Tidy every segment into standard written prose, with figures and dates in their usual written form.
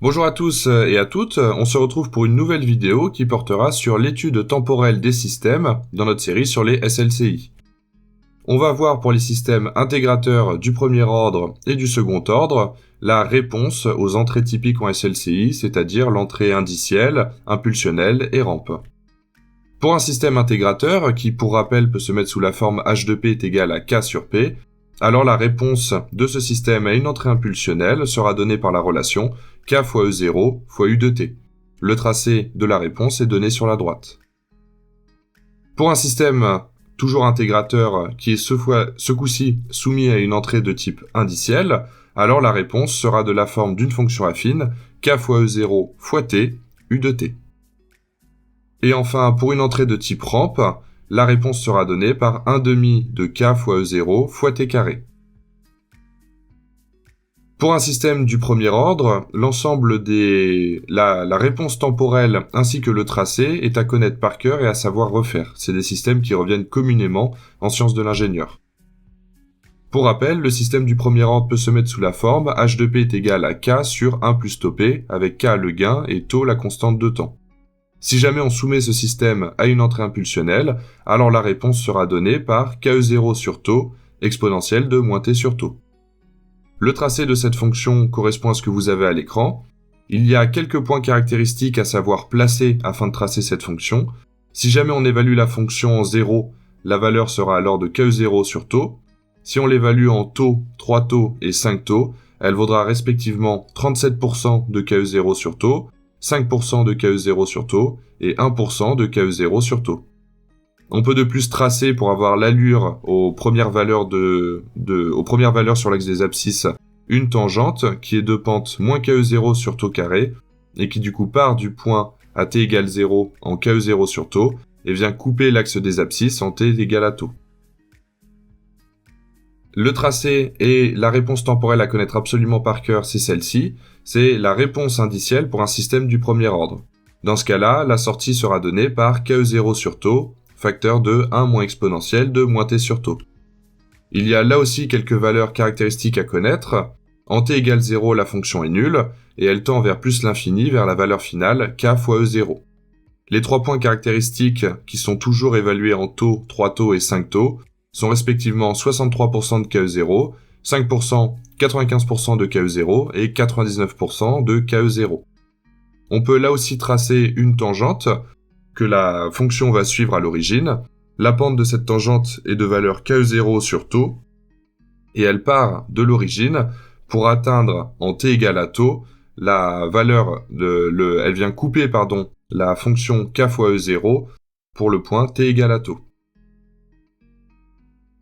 Bonjour à tous et à toutes, on se retrouve pour une nouvelle vidéo qui portera sur l'étude temporelle des systèmes dans notre série sur les SLCI. On va voir pour les systèmes intégrateurs du premier ordre et du second ordre la réponse aux entrées typiques en SLCI, c'est-à-dire l'entrée indicielle, impulsionnelle et rampe. Pour un système intégrateur, qui pour rappel peut se mettre sous la forme h de p est égal à k sur p, alors la réponse de ce système à une entrée impulsionnelle sera donnée par la relation k fois E0 fois U de t. Le tracé de la réponse est donné sur la droite. Pour un système toujours intégrateur qui est ce coup-ci soumis à une entrée de type indiciel, alors la réponse sera de la forme d'une fonction affine k fois E0 fois t, U de t. Et enfin, pour une entrée de type rampe, la réponse sera donnée par 1/2 de k fois E0 fois t carré. Pour un système du premier ordre, l'ensemble la réponse temporelle ainsi que le tracé est à connaître par cœur et à savoir refaire. C'est des systèmes qui reviennent communément en sciences de l'ingénieur. Pour rappel, le système du premier ordre peut se mettre sous la forme h de p est égal à k sur 1 plus tau p, avec k le gain et tau la constante de temps. Si jamais on soumet ce système à une entrée impulsionnelle, alors la réponse sera donnée par ke0 sur tau, exponentielle de moins t sur tau. Le tracé de cette fonction correspond à ce que vous avez à l'écran. Il y a quelques points caractéristiques à savoir placer afin de tracer cette fonction. Si jamais on évalue la fonction en 0, la valeur sera alors de ke0 sur tau. Si on l'évalue en tau, 3 tau et 5 tau, elle vaudra respectivement 37% de ke0 sur tau, 5% de ke0 sur tau et 1% de ke0 sur tau. On peut de plus tracer pour avoir l'allure aux premières valeurs sur l'axe des abscisses une tangente qui est de pente moins ke0 sur tau carré et qui du coup part du point à t égale 0 en ke0 sur tau et vient couper l'axe des abscisses en t égale à tau. Le tracé et la réponse temporelle à connaître absolument par cœur, c'est celle-ci. C'est la réponse indicielle pour un système du premier ordre. Dans ce cas-là, la sortie sera donnée par ke0 sur tau, facteur de 1 moins exponentielle de moins t sur tau. Il y a là aussi quelques valeurs caractéristiques à connaître. En t égale 0, la fonction est nulle, et elle tend vers plus l'infini vers la valeur finale k fois E0. Les 3 points caractéristiques, qui sont toujours évalués en tau, 3 tau et 5 tau, sont respectivement 63% de ke0, 5%, 95% de ke0 et 99% de ke0. On peut là aussi tracer une tangente que la fonction va suivre à l'origine. La pente de cette tangente est de valeur ke0 sur tau, et elle part de l'origine pour atteindre en t égale à tau la valeur elle vient couper la fonction k fois E0 pour le point t égale à tau.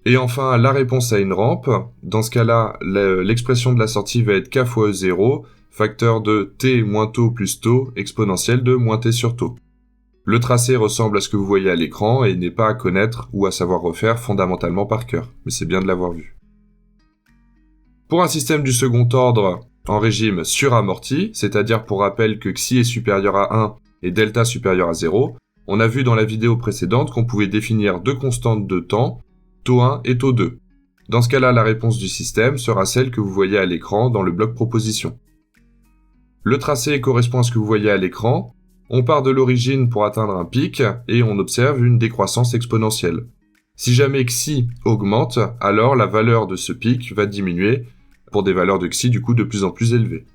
Et enfin, la réponse à une rampe, dans ce cas-là, l'expression de la sortie va être k fois E0, facteur de t moins tau plus tau, exponentielle de moins t sur tau. Le tracé ressemble à ce que vous voyez à l'écran et n'est pas à connaître ou à savoir refaire fondamentalement par cœur, mais c'est bien de l'avoir vu. Pour un système du second ordre en régime suramorti, c'est-à-dire pour rappel que xi est supérieur à 1 et delta supérieur à 0, on a vu dans la vidéo précédente qu'on pouvait définir deux constantes de temps, tau 1 et tau 2. Dans ce cas-là, la réponse du système sera celle que vous voyez à l'écran dans le bloc proposition. Le tracé correspond à ce que vous voyez à l'écran. On part de l'origine pour atteindre un pic et on observe une décroissance exponentielle. Si jamais xi augmente, alors la valeur de ce pic va diminuer pour des valeurs de xi du coup de plus en plus élevées.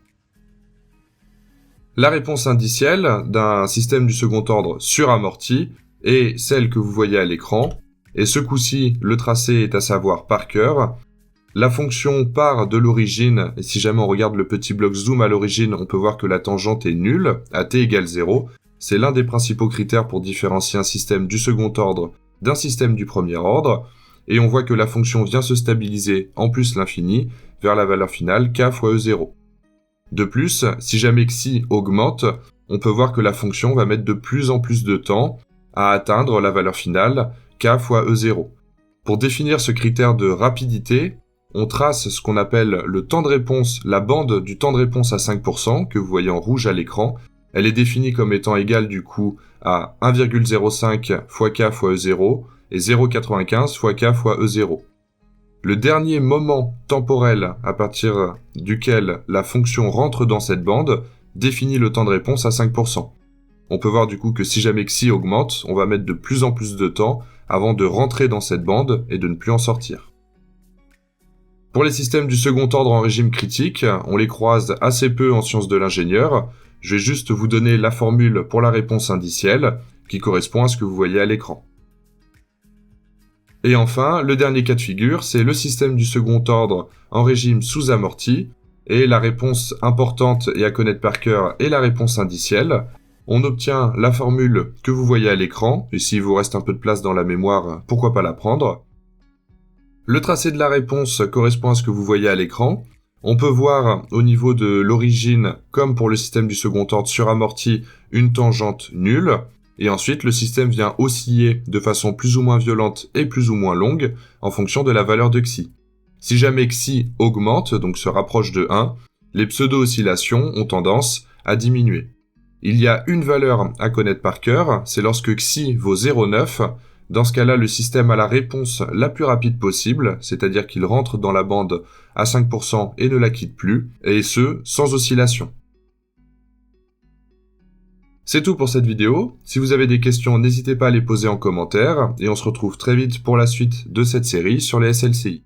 La réponse indicielle d'un système du second ordre suramorti est celle que vous voyez à l'écran, et ce coup-ci, le tracé est à savoir par cœur. La fonction part de l'origine, et si jamais on regarde le petit bloc zoom à l'origine, on peut voir que la tangente est nulle, à t égale 0. C'est l'un des principaux critères pour différencier un système du second ordre d'un système du premier ordre, et on voit que la fonction vient se stabiliser en plus l'infini vers la valeur finale k fois E0. De plus, si jamais xi augmente, on peut voir que la fonction va mettre de plus en plus de temps à atteindre la valeur finale k fois E0. Pour définir ce critère de rapidité, on trace ce qu'on appelle le temps de réponse, la bande du temps de réponse à 5%, que vous voyez en rouge à l'écran. Elle est définie comme étant égale du coup à 1,05 fois k fois E0 et 0,95 fois k fois E0. Le dernier moment temporel à partir duquel la fonction rentre dans cette bande définit le temps de réponse à 5%. On peut voir du coup que si jamais xi augmente, on va mettre de plus en plus de temps avant de rentrer dans cette bande et de ne plus en sortir. Pour les systèmes du second ordre en régime critique, on les croise assez peu en sciences de l'ingénieur. Je vais juste vous donner la formule pour la réponse indicielle, qui correspond à ce que vous voyez à l'écran. Et enfin, le dernier cas de figure, c'est le système du second ordre en régime sous-amorti, et la réponse importante et à connaître par cœur est la réponse indicielle. On obtient la formule que vous voyez à l'écran, et s'il vous reste un peu de place dans la mémoire, pourquoi pas la prendre. Le tracé de la réponse correspond à ce que vous voyez à l'écran. On peut voir au niveau de l'origine, comme pour le système du second ordre suramorti, une tangente nulle. Et ensuite, le système vient osciller de façon plus ou moins violente et plus ou moins longue en fonction de la valeur de xi. Si jamais xi augmente, donc se rapproche de 1, les pseudo-oscillations ont tendance à diminuer. Il y a une valeur à connaître par cœur, c'est lorsque xi vaut 0,9. Dans ce cas-là, le système a la réponse la plus rapide possible, c'est-à-dire qu'il rentre dans la bande à 5% et ne la quitte plus, et ce, sans oscillation. C'est tout pour cette vidéo. Si vous avez des questions, n'hésitez pas à les poser en commentaire, et on se retrouve très vite pour la suite de cette série sur les SLCI.